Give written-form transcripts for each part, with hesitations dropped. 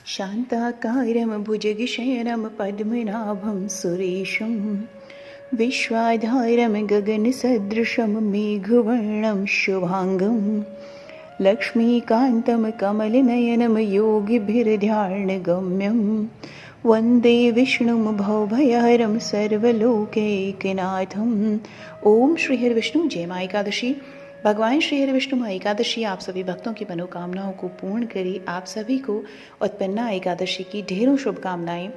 शान्ताकारं भुजगशयनं पद्मनाभं सुरेशं विश्वाधारं गगनसदृशं मेघवर्णं शुभाङ्गं लक्ष्मीकान्तं कमलनयनं योगिभिर्ध्यानगम्यं वन्दे विष्णुं भवभयहरं सर्वलोकैकनाथम्। ओम श्री हरि विष्णु। जय माँ एकादशी। भगवान श्री हरि विष्णु माँ एकादशी आप सभी भक्तों की मनोकामनाओं को पूर्ण करे। आप सभी को उत्पन्ना एकादशी की ढेरों शुभकामनाएं।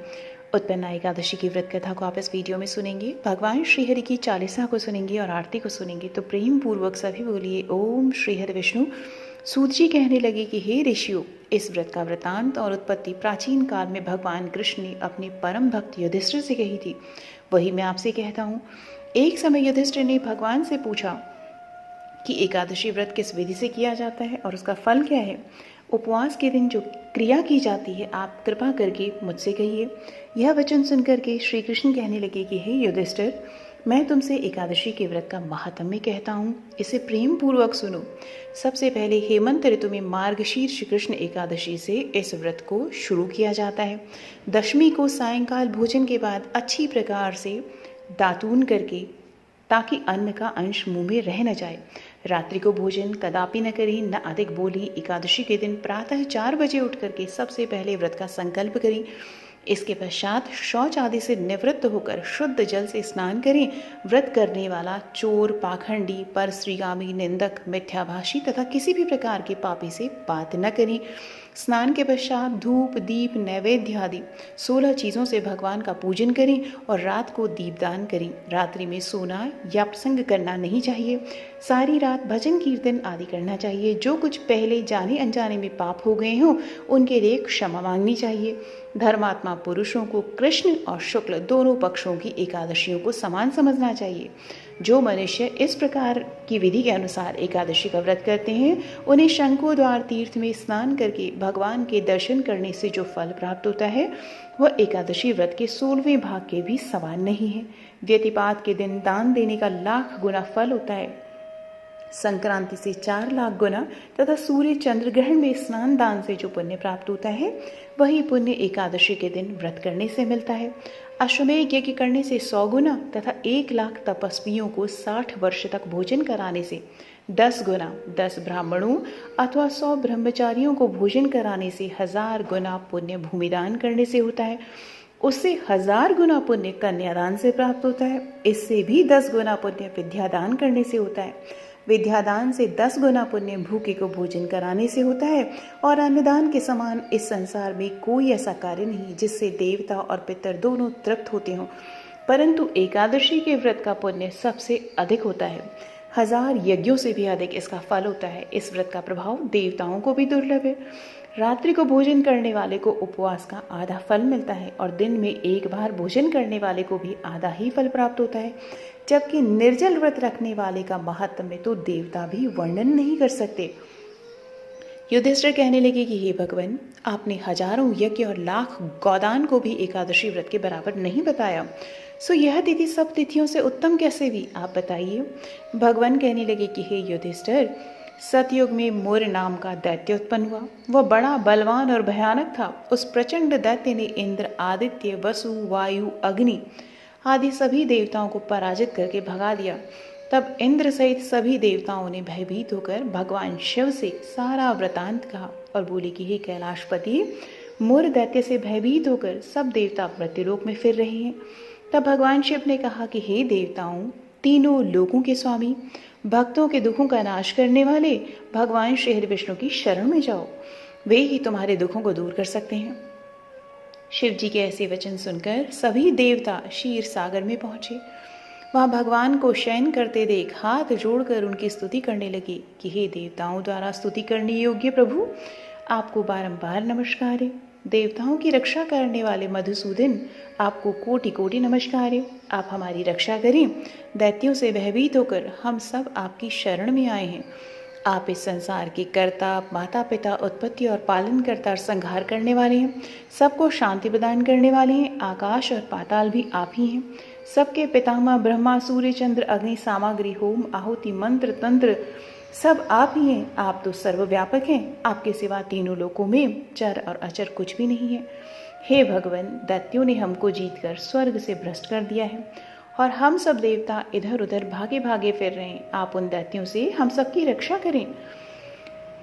उत्पन्ना एकादशी की व्रत कथा को आप इस वीडियो में सुनेंगे, भगवान श्री हरि की चालीसा को सुनेंगे और आरती को सुनेंगे। तो प्रेम पूर्वक सभी बोलिए ओम श्री हरि विष्णु। सूत जी कहने लगे कि हे ऋषियों, इस व्रत का वृतांत और उत्पत्ति प्राचीन काल में भगवान कृष्ण ने अपने परम भक्त युधिष्ठिर से कही थी, वही मैं आपसे कहता हूँ। एक समय युधिष्ठिर ने भगवान से पूछा कि एकादशी व्रत किस विधि से किया जाता है और उसका फल क्या है। उपवास के दिन जो क्रिया की जाती है आप कृपा करके मुझसे कहिए। यह वचन सुनकर के श्री कृष्ण कहने लगे कि हे युधिष्ठिर, मैं तुमसे एकादशी के व्रत का महात्म्य कहता हूँ, इसे प्रेम पूर्वक सुनो। सबसे पहले हेमंत ऋतु में मार्गशीर्ष कृष्ण एकादशी से इस व्रत को शुरू किया जाता है। दशमी को सायंकाल भोजन के बाद अच्छी प्रकार से दातून करके, ताकि अन्न का अंश मुंह में रह न जाए। रात्रि को भोजन कदापि न करें, न अधिक बोली। एकादशी के दिन प्रातः 4 बजे उठ करके सबसे पहले व्रत का संकल्प करें। इसके पश्चात शौच आदि से निवृत्त होकर शुद्ध जल से स्नान करें। व्रत करने वाला चोर, पाखंडी, परस्त्रीगामी, निंदक, मिथ्याभाषी तथा किसी भी प्रकार के पापी से बात न करें। स्नान के पश्चात धूप, दीप, नैवेद्य आदि 16 चीज़ों से भगवान का पूजन करें और रात को दीपदान करें। रात्रि में सोना या प्रसंग करना नहीं चाहिए। सारी रात भजन कीर्तन आदि करना चाहिए। जो कुछ पहले जाने अनजाने में पाप हो गए हों उनके लिए क्षमा मांगनी चाहिए। धर्मात्मा पुरुषों को कृष्ण और शुक्ल दोनों पक्षों की एकादशियों को समान समझना चाहिए। जो मनुष्य इस प्रकार की विधि के अनुसार एकादशी का व्रत करते हैं उन्हें शंखोद्वार तीर्थ में स्नान करके भगवान के दर्शन करने से जो फल प्राप्त होता है वह एकादशी व्रत के 16वें भाग के भी समान नहीं है। व्यतिपात के दिन दान देने का 1,00,000 गुना फल होता है, संक्रांति से 4 लाख गुना तथा सूर्य चंद्र ग्रहण में स्नान दान से जो पुण्य प्राप्त होता है वही पुण्य एकादशी के दिन व्रत करने से मिलता है। अश्वमेध यज्ञ करने से 100 गुना तथा 1,00,000 तपस्वियों को 60 वर्ष तक भोजन कराने से 10 गुना, 10 ब्राह्मणों अथवा 100 ब्रह्मचारियों को भोजन कराने से 1000 गुना पुण्य भूमिदान करने से होता है। उससे 1000 गुना पुण्य कन्यादान से प्राप्त होता है। इससे भी 10 गुना पुण्य विद्यादान करने से होता है। विद्यादान से 10 गुना पुण्य भूखे को भोजन कराने से होता है। और अन्नदान के समान इस संसार में कोई ऐसा कार्य नहीं जिससे देवता और पितर दोनों तृप्त होते हों, परंतु एकादशी के व्रत का पुण्य सबसे अधिक होता है। 1000 यज्ञों से भी अधिक इसका फल होता है। इस व्रत का प्रभाव देवताओं को भी दुर्लभ है। रात्रि को भोजन करने वाले को उपवास का आधा फल मिलता है और दिन में एक बार भोजन करने वाले को भी आधा ही फल प्राप्त होता है, जबकि निर्जल व्रत रखने वाले का महात्म्य तो देवता भी वर्णन नहीं कर सकते। युधिष्ठिर कहने लगे कि हे भगवान, आपने हजारों यज्ञ और 1,00,000 गौदान को भी एकादशी व्रत के बराबर नहीं बताया, सो यह तिथि सब तिथियों से उत्तम कैसे हुई, आप बताइए। भगवान कहने लगे कि हे युधिष्ठिर, सतयुग में मुर नाम का दैत्य उत्पन्न हुआ। वह बड़ा बलवान और भयानक था। उस प्रचंड दैत्य ने इंद्र, आदित्य, वसु, वायु, अग्नि आदि सभी देवताओं को पराजित करके भगा दिया। तब इंद्र सहित सभी देवताओं ने भयभीत होकर भगवान शिव से सारा वृतांत कहा और बोले कि हे कैलाशपति, मुर दैत्य से भयभीत होकर सब देवता मृत्युलोक में फिर रहे हैं। तब भगवान शिव ने कहा कि हे देवताओं, तीनों लोकों के स्वामी, भक्तों के दुखों का नाश करने वाले भगवान श्री हरि विष्णु की शरण में जाओ, वे ही तुम्हारे दुखों को दूर कर सकते हैं। शिव जी के ऐसे वचन सुनकर सभी देवता क्षीर सागर में पहुंचे। वहां भगवान को शयन करते देख हाथ जोड़कर उनकी स्तुति करने लगे कि हे देवताओं द्वारा स्तुति करने योग्य प्रभु, आपको बारंबार नमस्कार है। देवताओं की रक्षा करने वाले मधुसूदन, आपको कोटि कोटि नमस्कार है। आप हमारी रक्षा करें। दैत्यों से भयभीत होकर हम सब आपकी शरण में आए हैं। आप इस संसार के कर्ता, माता पिता, उत्पत्ति और पालन करता और संहार करने वाले हैं। सबको शांति प्रदान करने वाले हैं। आकाश और पाताल भी आप ही हैं। सबके पितामह ब्रह्मा, सूर्य, चंद्र, अग्नि, सामग्री, होम, आहुति, मंत्र, तंत्र सब आप ही हैं, आप तो सर्वव्यापक हैं, आपके सिवा तीनों लोकों में चर और अचर कुछ भी नहीं है। हे भगवान, दैत्यों ने हमको जीतकर स्वर्ग से भ्रष्ट कर दिया है और हम सब देवता इधर उधर भागे भागे फिर रहे हैं। आप उन दैत्यों से हम सबकी रक्षा करें।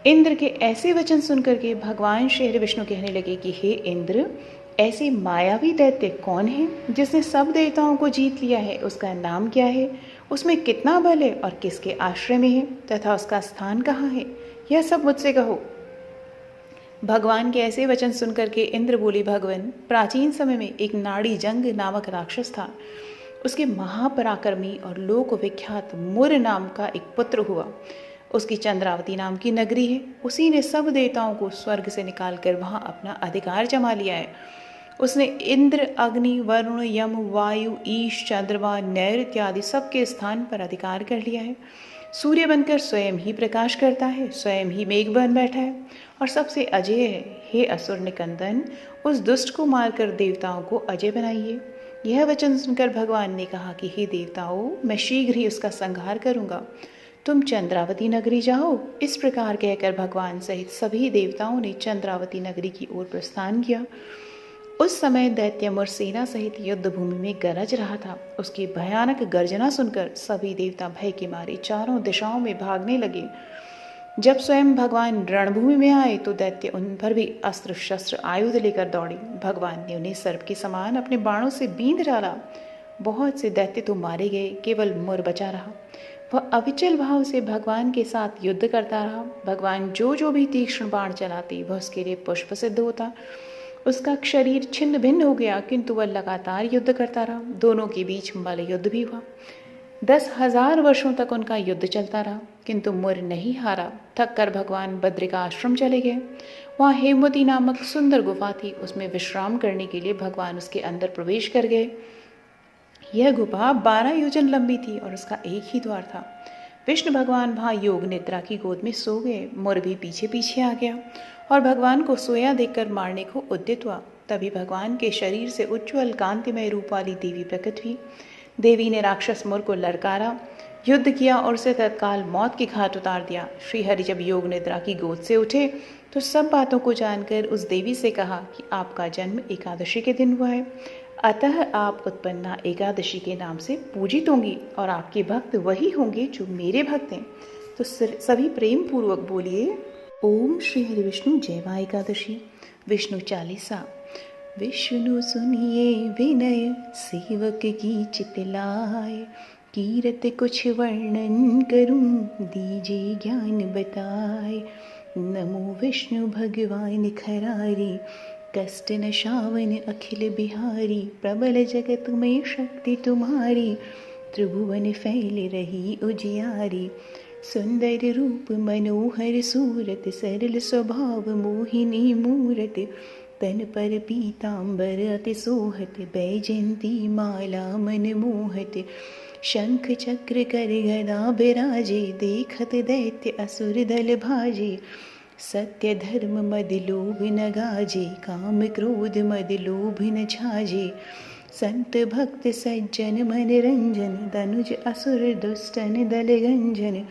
इंद्र के ऐसे वचन सुनकर के भगवान श्री हरि विष्णु कहने लगे कि हे इंद्र, ऐसे मायावी दैत्य कौन है जिसने सब देवताओं को जीत लिया है? उसका नाम क्या है? उसमें कितना बल है और किसके आश्रय में है तथा उसका स्थान कहाँ है? यह सब मुझसे कहो। भगवान के ऐसे वचन सुनकर के इंद्र बोले, भगवान, प्राचीन समय में एक नाड़ी जंग नामक राक्षस था। उसके महापराक्रमी और लोक विख्यात मुर नाम का एक पुत्र हुआ। उसकी चंद्रावती नाम की नगरी है। उसी ने सब देवताओं को स्वर्ग से निकालकर वहां अपना अधिकार जमा लिया है। उसने इंद्र, अग्नि, वरुण, यम, वायु, ईश, चंद्रमा, नैर इत्यादि सबके स्थान पर अधिकार कर लिया है। सूर्य बनकर स्वयं ही प्रकाश करता है, स्वयं ही मेघ बन बैठा है और सबसे अजय है। हे असुर निकंदन, उस दुष्ट को मारकर देवताओं को अजय बनाइए। यह वचन सुनकर भगवान ने कहा कि हे देवताओं, मैं शीघ्र ही उसका संहार करूंगा। तुम चंद्रावती नगरी जाओ। इस प्रकार कहकर भगवान सहित सभी देवताओं ने चंद्रावती नगरी की ओर प्रस्थान किया। उस समय दैत्य मुर सेना सहित युद्ध भूमि में गरज रहा था। उसकी भयानक गर्जना सुनकर सभी देवता भय के मारे चारों दिशाओं में भागने लगे। जब स्वयं भगवान रणभूमि में आए तो दैत्य उन पर भी अस्त्र शस्त्र आयुध लेकर दौड़े। भगवान ने उन्हें सर्प के समान अपने बाणों से बींध डाला। बहुत से दैत्य तो मारे गए, केवल मुर बचा रहा। वह अविचल भाव से भगवान के साथ युद्ध करता रहा। भगवान जो भी तीक्ष्ण बाण चलाते वह उसके लिए पुष्प सिद्ध होता। उसका शरीर छिन्न भिन्न हो गया, किंतु वह लगातार युद्ध करता रहा। दोनों के बीच मल्ल युद्ध भी हुआ। 10,000 वर्षों तक उनका युद्ध चलता रहा, किंतु मुर नहीं हारा। थक कर भगवान बद्रिका आश्रम चले गए। वहाँ हेमवती नामक सुंदर गुफा थी। उसमें विश्राम करने के लिए भगवान उसके अंदर प्रवेश कर गए। यह गुफा 12 योजन लंबी थी और उसका एक ही द्वार था। विष्णु भगवान वहाँ योग निद्रा की गोद में सो गए। मुर भी पीछे पीछे आ गया और भगवान को सोया देखकर मारने को उद्यत हुआ। तभी भगवान के शरीर से उज्ज्वल कांतिमय रूप वाली देवी प्रकट हुई। देवी ने राक्षस मुर को ललकारा, युद्ध किया और उसे तत्काल मौत के घाट उतार दिया। श्रीहरि जब योग निद्रा की गोद से उठे तो सब बातों को जानकर उस देवी से कहा कि आपका जन्म एकादशी के दिन हुआ है, अतः आप उत्पन्ना एकादशी के नाम से पूजित होंगी और आपके भक्त वही होंगे जो मेरे भक्त हैं। तो सभी प्रेम पूर्वक बोलिए, ओम श्री हरि विष्णु जय मां एकादशी। विष्णु चालीसा। विष्णु सुनिए विनय, सेवक की चितलाय, कीरत कुछ वर्णन करूं, दीजिए ज्ञान बताए। नमो विष्णु भगवान खरारी, कष्ट न शावन अखिल बिहारी, प्रबल जगत में शक्ति तुम्हारी, त्रिभुवन फैल रही उजियारी। सुंदर रूप मनोहर सूरत, सरल स्वभाव मोहिनी मूरत, तन पर पीतांबर अति सोहत, बैजंती माला मन मोहत। शंख चक्र कर गदा बिराजे, देखत दैत्य असुर दल भाजे। सत्य धर्म मद लोभ न गाजे, काम क्रोध मद लोभ न छाजे। संत भक्त सज्जन मन रंजन, दनुज असुर दुष्टन दल गंजन।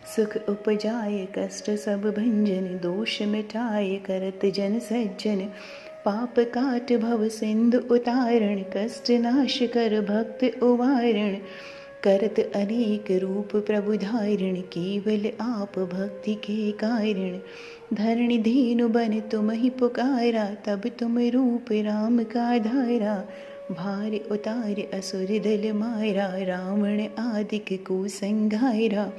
सुख उपजाय कष्ट सब भंजन, दोष मिटाय करत जन सज्जन। पाप काट भव सिंधु उतारण, कष्ट नाश कर भक्त उवारण। करत अनेक रूप प्रभु धारण, केवल आप भक्ति के कारण। धरणि धेनु बन तुम ही पुकारा, तब तुम रूप राम का धारा। भार उतार असुर दल मारा, रावण आदिक को संघारा।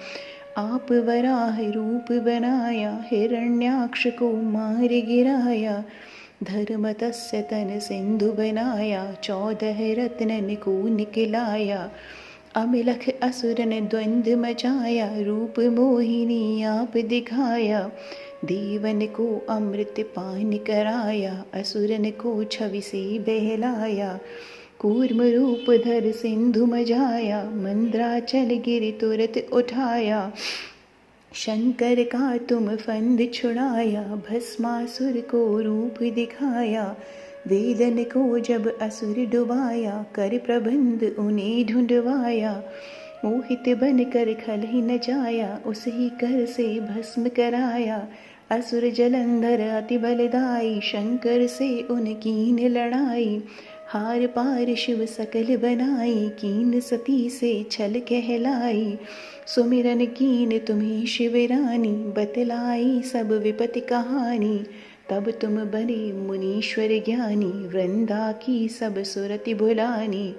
आप वराह रूप बनाया, हिरण्याक्ष को मार गिराया। धर्म तस्य तन सिंधु बनाया, 14 रत्नन को निकलाया। अमिलख असुरन द्वंद्व मचाया, रूप मोहिनी आप दिखाया। देवन को अमृत पान कराया, असुरन को छवि से बहलाया। कूर्म रूप धर सिंधु मजाया, मंद्राचल गिर तुरत उठाया। शंकर का तुम फंद छुड़ाया, भस्मासुर को रूप दिखाया। वेदन को जब असुर डुबाया, कर प्रबंध उन्हें ढूंढवाया। मोहित बन कर खल ही न जाया, उस ही कर से भस्म कराया। असुर जलंधर अति बलदाई, शंकर से उनकीन लड़ाई। हार पार शिव सकल बनाई, कीन सती से छल कहलाई। सुमिरन कीन तुम्हें शिव रानी, बतलाई सब विपति कहानी। तब तुम बने मुनीश्वर ज्ञानी, वृंदा की सब सुरति भुलानी।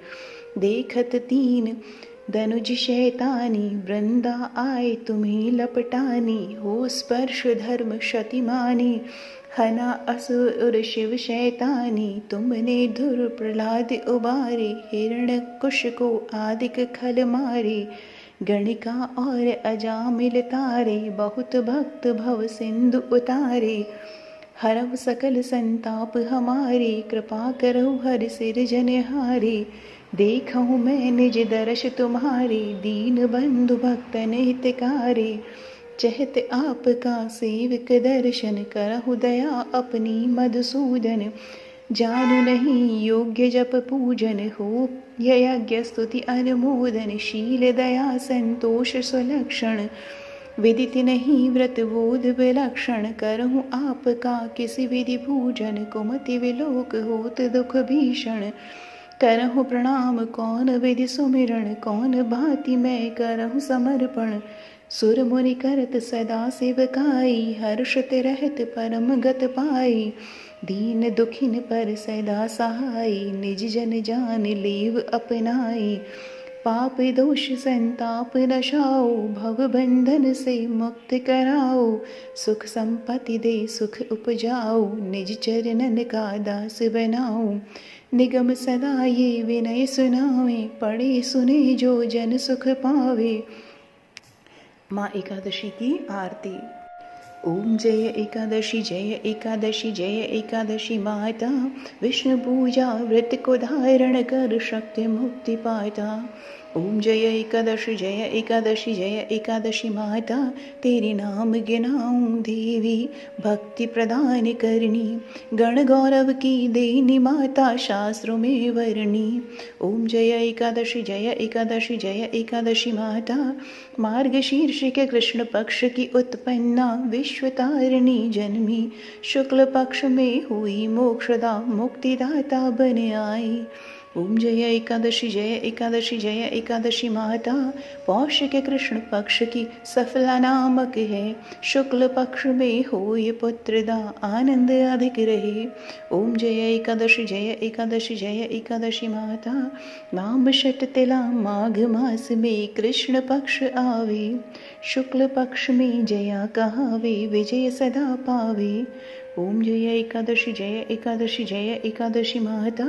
देखत तीन दनुज शैतानी, वृंदा आए तुम्हें लपटानी। हो स्पर्श धर्म शतिमानी, हना असुर शिव शैतानी। तुमने धुर प्रहलाद उबारे, हिरण्यकुश को आदिक खल मारे। गणिका और अजामिल तारे, बहुत भक्त भव सिंधु उतारे। हरव सकल संताप हमारे, कृपा करो हर सिरजनहारे। देखूँ मैं निज दर्श तुम्हारे, दीन बंधु भक्तन हितकारे। चहत आपका सेवक दर्शन, करहु दया अपनी मधुसूदन। जानु नहीं योग्य जप पूजन, हो यज्ञ स्तुति अनुमोदन। शील दया संतोष सुलक्षण, विदित नहीं व्रत बोध विलक्षण। करहु आपका किसी विधि पूजन, कुमति विलोक होत दुख भीषण। करहु प्रणाम कौन विधि सुमिरन, कौन भांति मैं करहु समर्पण। सुर मुनि करत सदा सेवकाई, हर्षत रहत परम गत पाई। दीन दुखिन पर सदा सहाई, निज जन जान लेव अपनाई। पाप दोष संताप नशाओ, भव बंधन से मुक्त कराओ। सुख संपत्ति दे सुख उपजाओ, निज चरणन का दास बनाओ। निगम सदा ये विनय सुनावे, पढ़े सुने जो जन सुख पावे। माँ एकादशी की आरती। ओम जय एकादशी जय एकादशी जय एकादशी माता। विष्णु पूजा व्रत को धारण कर, शक्ति मुक्ति पाता। ओम जय एकादशी जय एकादशी जय एकादशी माता। तेरे नाम गिनाऊं देवी, भक्ति प्रदान करनी। गण गौरव की देनी माता, शास्त्रों में वर्णी। ओम जय एकादशी जय एकादशी जय एकादशी माता। मार्गशीर्ष के कृष्ण पक्ष की उत्पन्ना, विश्वतारिणी जन्मी। शुक्ल पक्ष में हुई मोक्षदा, मुक्तिदाता बन आई। ओम जय एकादशी जय एकादशी जय एकादशी माता। पौष के कृष्ण पक्ष की सफला नामक है, शुक्ल पक्ष में हो ये पुत्रदा, आनंद अधिक रहे। ओम जय एकादशी जय एकादशी जय एकादशी माता। नाम षट तिला माघ मास में कृष्ण पक्ष आवे। शुक्ल पक्ष में जया कहावे, विजय सदा पावे। ओम जय एकादशी जय एकादशी जय एकादशी माता।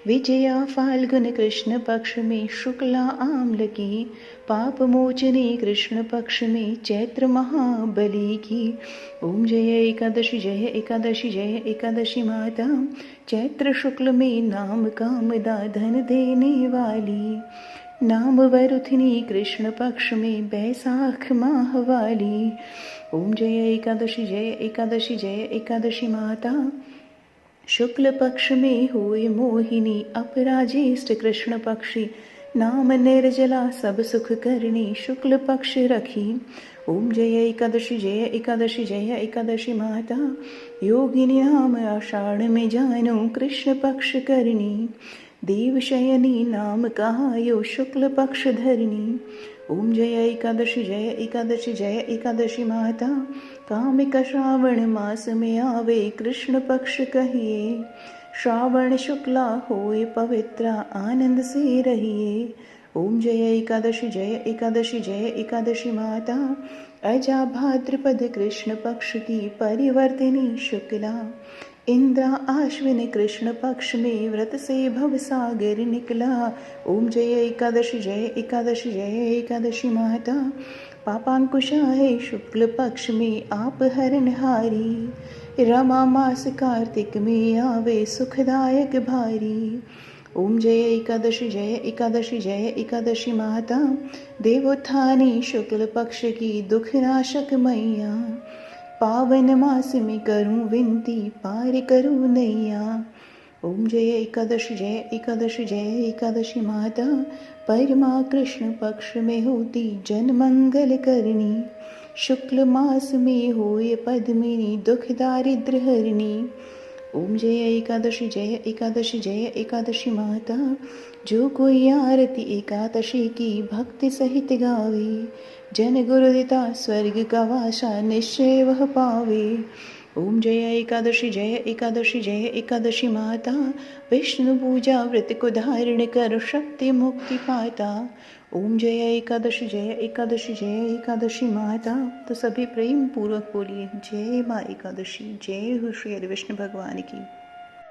विजया फाल्गुन कृष्ण पक्ष में शुक्ला आम्ल की। पाप मोचने कृष्ण पक्ष में चैत्र महाबली की। ओम जय एकादशी जय एकादशी जय एकादशी माता। चैत्र शुक्ल में नाम कामदा, धन देने वाली। नाम वरुथिनी कृष्ण पक्ष में बैसाख माह वाली। ओम जय एकादशी जय एकादशी जय एकादशी माता। शुक्ल पक्ष में हुई मोहिनी, अपराजेष्ठ कृष्ण पक्षी। नाम निर्जला सब सुख करनी, शुक्ल पक्ष रखी। ओम जय एकादशी जय एकादशी जय एकादशी माता। योगिनी नाम आषाढ़ में जानो, कृष्ण पक्ष करनी। देवशयनी नाम कहायो, शुक्ल पक्ष धरनी। ओम जय एकादशी जय एकादशी जय एकादशी माता। कामिक श्रावण मास में आवे, कृष्ण पक्ष कहिए। श्रावण शुक्ला होए पवित्रा, आनंद से रहिए। ओम जय एकादशी जय एकादशी जय एकादशी माता। अजा भाद्रपद कृष्ण पक्ष की परिवर्तिनी शुक्ला। इंद्रा आश्विन कृष्ण पक्ष में व्रत से भव सागर निकला। ओम जय एकादशी जय एकादशी जय एकादशी माता। पापांकुशा है शुक्ल पक्ष में आप हरणहारी। रमा मास कार्तिक में आवे, सुखदायक भारी। ओम जय एकादशी जय एकादशी जय एकादशी माता। देवोत्थानी शुक्ल पक्ष की दुखनाशक मैया। पावन मास में करूं विनती, पार करूं नैया। ओम जय एकादशी, जय एकादशी, जय एकादशी माता, परमा कृष्ण पक्ष में होती जन मंगल करनी, शुक्ल मास में होय पद्मिनी दुख दारिद्र हरिणी। ओम जय एकादशी, जय एकादशी, जय एकादशी माता, जो कोई आरती एकादशी की भक्ति सहित गावे, जन गुरुदिता स्वर्ग का वासा निश्चय वह पावे। ओम जय एकादशी, जय एकादशी, जय एकादशी माता, विष्णु पूजा व्रत को धारण कर शक्ति मुक्ति पाता। ओम जय एकादशी, जय एकादशी, जय एकादशी माता। तो सभी प्रेम पूर्वक बोलिए जय माँ एकादशी, जय हो श्री हरि विष्णु भगवान की।